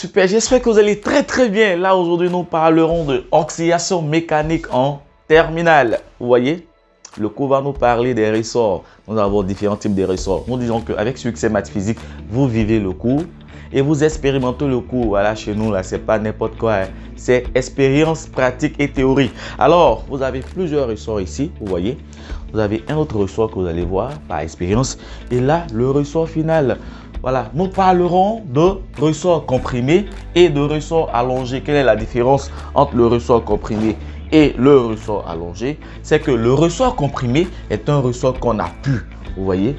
super, j'espère que vous allez très bien. Là, aujourd'hui, nous parlerons de oscillation mécanique en terminale. Vous voyez, le cours va nous parler des ressorts. Nous avons différents types de ressorts. Nous disons qu'avec Succès Maths Physique, vous vivez le cours et vous expérimentez le cours. Voilà, chez nous, là, c'est pas n'importe quoi. C'est expérience, pratique et théorie. Alors, vous avez plusieurs ressorts ici, vous voyez. Vous avez un autre ressort que vous allez voir par expérience. Et là, le ressort final. Voilà, nous parlerons de ressort comprimé et de ressort allongé. Quelle est la différence entre le ressort comprimé et le ressort allongé? C'est que le ressort comprimé est un ressort qu'on appuie. Vous voyez,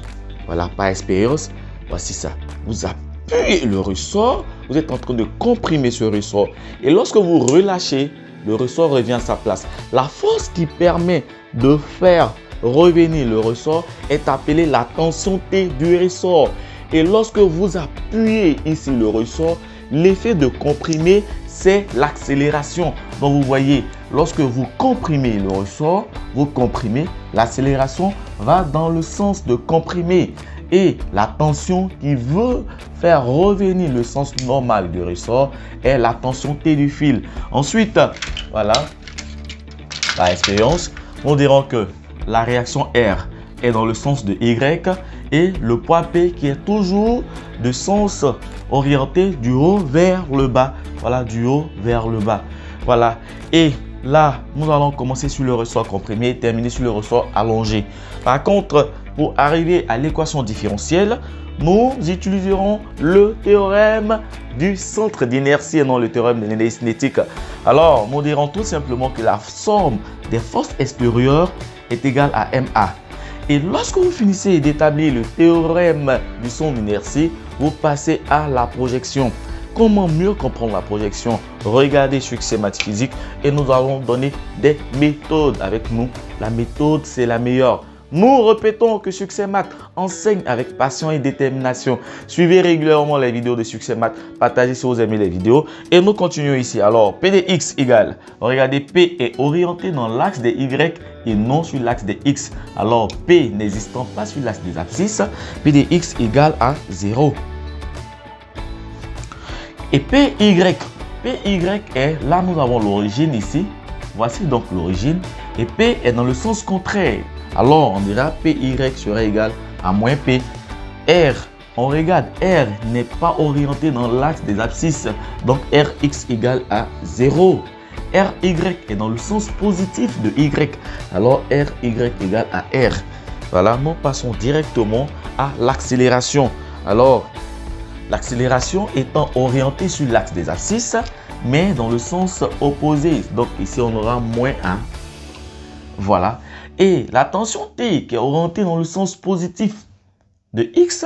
voilà, par expérience, voici ça. Vous appuyez le ressort, vous êtes en train de comprimer ce ressort. Et lorsque vous relâchez, le ressort revient à sa place. La force qui permet de faire revenir le ressort est appelée la tension T du ressort. Et lorsque vous appuyez ici le ressort, l'effet de comprimer, c'est l'accélération. Donc vous voyez, lorsque vous comprimez le ressort, vous comprimez, l'accélération va dans le sens de comprimer. Et la tension qui veut faire revenir le sens normal du ressort est la tension T du fil. Ensuite, voilà, par expérience, nous dirons que la réaction R est dans le sens de Y et le poids P qui est toujours de sens orienté du haut vers le bas. Voilà, du haut vers le bas. Voilà. Et là, nous allons commencer sur le ressort comprimé et terminer sur le ressort allongé. Par contre, pour arriver à l'équation différentielle, nous utiliserons le théorème du centre d'inertie et non le théorème de l'énergie cinétique. Alors, nous dirons tout simplement que la somme des forces extérieures est égale à MA. Et lorsque vous finissez d'établir le théorème du centre d'inertie, vous passez à la projection. Comment mieux comprendre la projection? Regardez Succès Maths Physique et nous allons donner des méthodes avec nous. La méthode, c'est la meilleure. Nous répétons que Succès Maths enseigne avec passion et détermination. Suivez régulièrement les vidéos de Succès Maths. Partagez si vous aimez les vidéos. Et nous continuons ici. Alors, P de X égale. Regardez, P est orienté dans l'axe des Y et non sur l'axe des X. Alors, P n'existant pas sur l'axe des abscisses, P de X égale à 0. Et PY. PY est, là nous avons l'origine ici. Voici donc l'origine. Et P est dans le sens contraire. Alors, on dira PY serait égal à moins P. R, on regarde, R n'est pas orienté dans l'axe des abscisses. Donc, Rx égale à 0. RY est dans le sens positif de Y. Alors, RY égale à R. Voilà, nous passons directement à l'accélération. Alors, l'accélération étant orientée sur l'axe des abscisses, mais dans le sens opposé. Donc, ici, on aura moins 1. Voilà. Et la tension T qui est orientée dans le sens positif de X,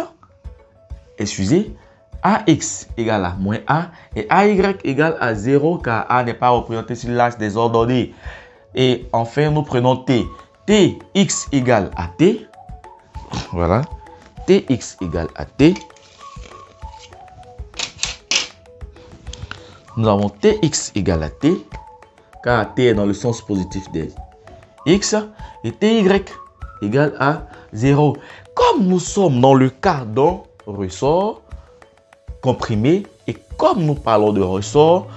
excusez, AX égale à moins A et AY égale à 0 car A n'est pas représenté sur l'axe des ordonnées. Et enfin, nous prenons T. Tx égale à T. Voilà. Tx égale à T. Nous avons Tx égale à T car T est dans le sens positif des X et TY égale à 0. Comme nous sommes dans le cas d'un ressort comprimé et comme nous parlons de ressort,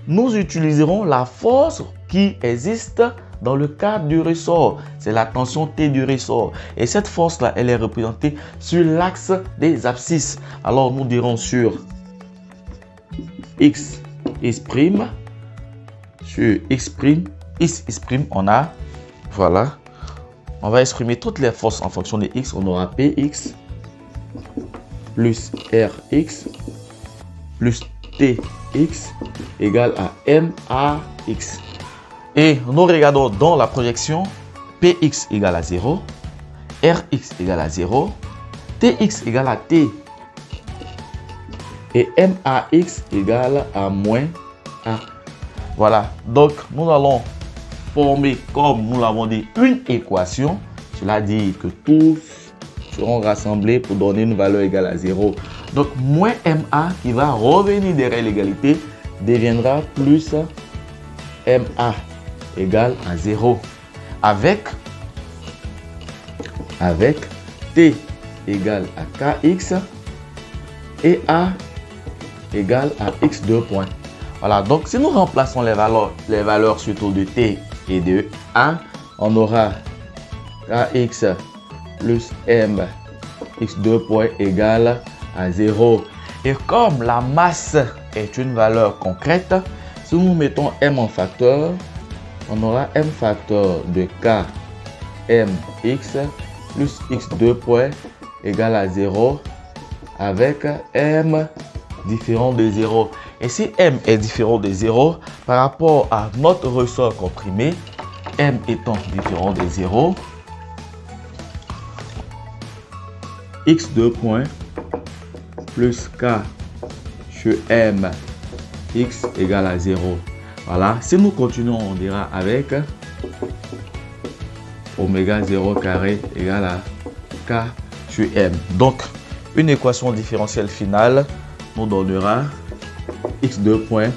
nous utiliserons la force qui existe dans le cadre du ressort. C'est la tension T du ressort. Et cette force-là, elle est représentée sur l'axe des abscisses. Alors, nous dirons sur X', sur X', on a, voilà, on va exprimer toutes les forces en fonction de X. On aura Px plus Rx plus Tx égale à Max. Et nous regardons dans la projection, Px égale à 0, Rx égale à 0, Tx égale à T et Max égale à moins 1. Voilà, donc nous allons former, comme nous l'avons dit, une équation. Cela dit que tous seront rassemblés pour donner une valeur égale à 0. Donc, moins MA qui va revenir derrière l'égalité deviendra plus MA égale à 0. Avec T égale à KX et A égale à x2 point. Voilà, donc si nous remplaçons les valeurs surtout de t et de a, on aura kx plus m x2 point égale à 0. Et comme la masse est une valeur concrète, si nous mettons m en facteur, on aura m facteur de k mx plus x2 point égale à 0 avec m différent de 0. Et si m est différent de 0, par rapport à notre ressort comprimé, m étant différent de 0, x2 point plus k sur m x égale à 0. Voilà, si nous continuons, on dira avec oméga 0 carré égale à k sur m. Donc, une équation différentielle finale nous donnera x2 point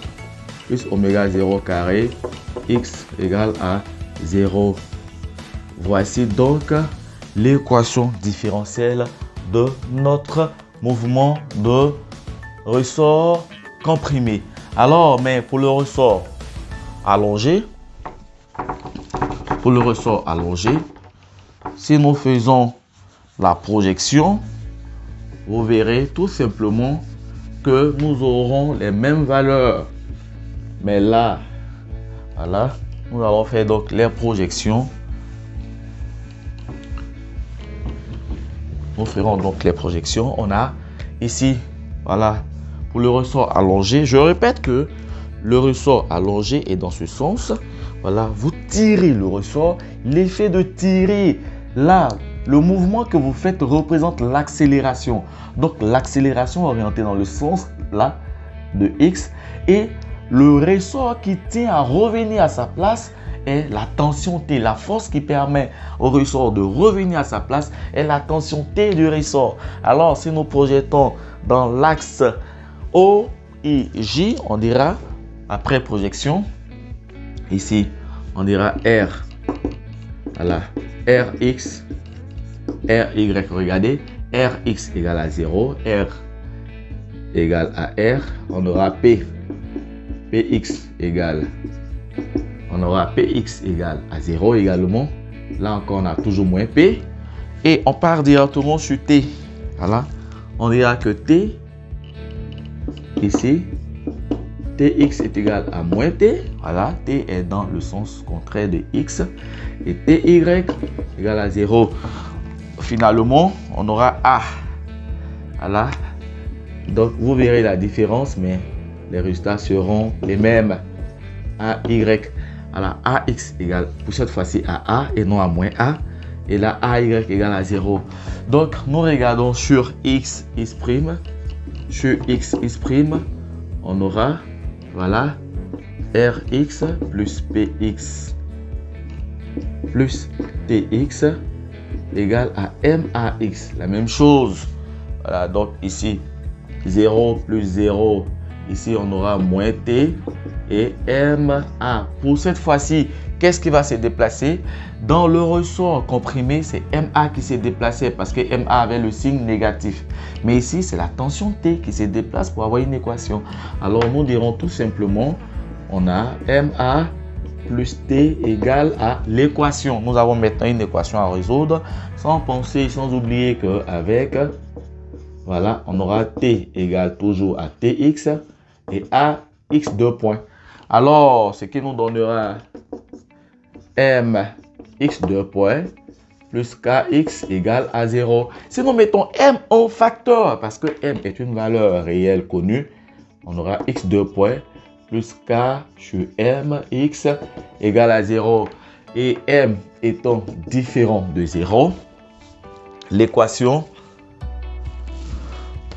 plus oméga 0 carré x égale à 0. Voici donc l'équation différentielle de notre mouvement de ressort comprimé. Alors, mais pour le ressort allongé, si nous faisons la projection, vous verrez tout simplement que nous aurons les mêmes valeurs. Mais là, voilà, nous allons faire donc les projections. Nous ferons donc les projections. On a ici, voilà, pour le ressort allongé. Je répète que le ressort allongé est dans ce sens. Voilà, vous tirez le ressort. L'effet de tirer, là, le mouvement que vous faites représente l'accélération. Donc, l'accélération orientée dans le sens, là, de x. Et le ressort qui tient à revenir à sa place est la tension T. La force qui permet au ressort de revenir à sa place est la tension T du ressort. Alors, si nous projetons dans l'axe OIJ, on dira, après projection, ici, on dira R, voilà, RX, RY, regardez, RX égale à 0, R égale à R, on aura P, PX égale, on aura PX égale à 0 également, là encore on a toujours moins P, et on part directement sur T, voilà, on dira que T, ici, Tx est égal à moins T, voilà, T est dans le sens contraire de X, et Ty égale à 0. Finalement, on aura A, voilà, donc vous verrez la différence, mais les résultats seront les mêmes. AY, voilà, AX égale, pour cette fois-ci à A et non à moins A, et là AY égale à 0. Donc, nous regardons sur X, X', sur X, X', on aura, voilà, Rx plus Px plus Tx égale à Max. La même chose. Voilà, donc ici, 0 plus 0. Ici, on aura moins T et Ma. Pour cette fois-ci, qu'est-ce qui va se déplacer? Dans le ressort comprimé, c'est Ma qui s'est déplacé parce que Ma avait le signe négatif. Mais ici, c'est la tension T qui se déplace pour avoir une équation. Alors, nous dirons tout simplement, on a Ma plus T égale à l'équation. Nous avons maintenant une équation à résoudre sans penser, sans oublier qu'avec, voilà, on aura T égale toujours à Tx et à x2 points. Alors, ce qui nous donnera M x2 points plus kx égale à 0. Si nous mettons m en facteur, parce que m est une valeur réelle connue, on aura x2 points plus k sur m x égale à 0. Et m étant différent de 0, l'équation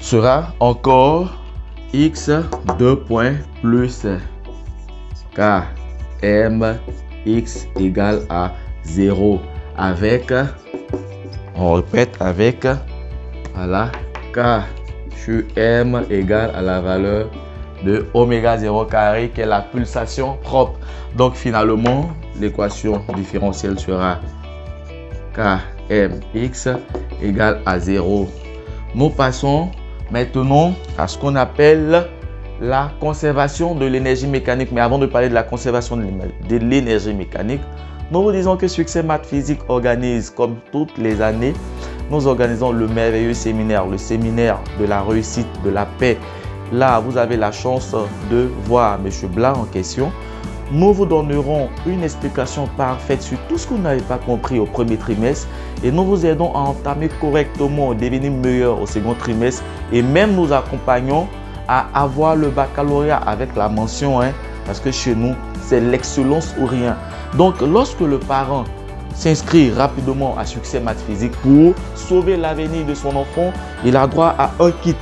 sera encore x2 points plus km x égale à 0 avec, on répète, avec, voilà, k sur m égale à la valeur de oméga 0 carré qui est la pulsation propre. Donc finalement, l'équation différentielle sera kmx égale à 0. Nous passons maintenant à ce qu'on appelle la conservation de l'énergie mécanique. Mais avant de parler de la conservation de l'énergie mécanique, nous vous disons que Succès Maths Physique organise, comme toutes les années, nous organisons le merveilleux séminaire, le séminaire de la réussite, de la paix. Là, vous avez la chance de voir M. Blanc en question. Nous vous donnerons une explication parfaite sur tout ce que vous n'avez pas compris au premier trimestre et nous vous aidons à entamer correctement, devenir meilleur au second trimestre et même nous accompagnons à avoir le baccalauréat avec la mention, parce que chez nous, c'est l'excellence ou rien. Donc, lorsque le parent s'inscrit rapidement à Succès Maths Physique pour sauver l'avenir de son enfant, il a droit à un kit.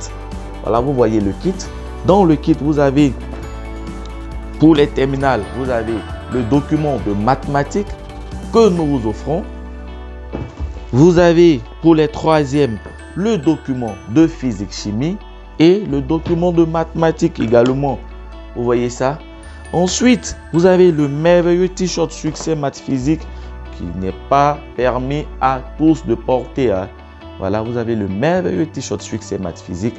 Voilà, vous voyez le kit. Dans le kit, vous avez, pour les terminales, vous avez le document de mathématiques que nous vous offrons. Vous avez, pour les troisièmes, le document de physique-chimie et le document de mathématiques également. Vous voyez ça? Ensuite, vous avez le merveilleux t-shirt Succès Maths Physique qui n'est pas permis à tous de porter. Voilà, vous avez le merveilleux t-shirt Succès Maths Physique.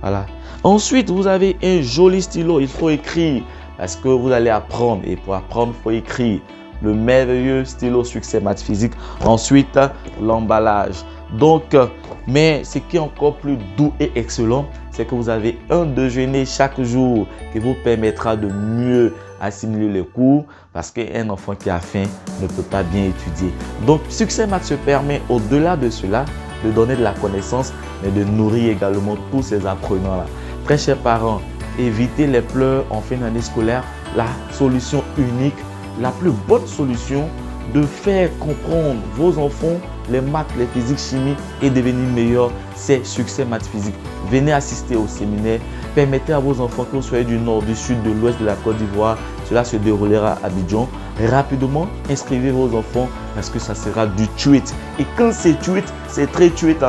Voilà. Ensuite, vous avez un joli stylo. Il faut écrire parce que vous allez apprendre. Et pour apprendre, il faut écrire. Le merveilleux stylo Succès Maths Physique. Ensuite, l'emballage. Donc, mais ce qui est encore plus doux et excellent, c'est que vous avez un déjeuner chaque jour qui vous permettra de mieux assimiler les cours parce qu'un enfant qui a faim ne peut pas bien étudier. Donc, Succès Maths se permet au-delà de cela de donner de la connaissance, mais de nourrir également tous ces apprenants-là. Très chers parents, évitez les pleurs en fin d'année scolaire. La solution unique, la plus bonne solution de faire comprendre vos enfants les maths, les physiques, chimie et devenir meilleurs, c'est Succès Maths Physique. Venez assister au séminaire. Permettez à vos enfants que vous soyez du nord, du sud, de l'ouest de la Côte d'Ivoire. Cela se déroulera à Abidjan. Rapidement, inscrivez vos enfants parce que ça sera du tweet. Et quand c'est tweet, c'est très tweet.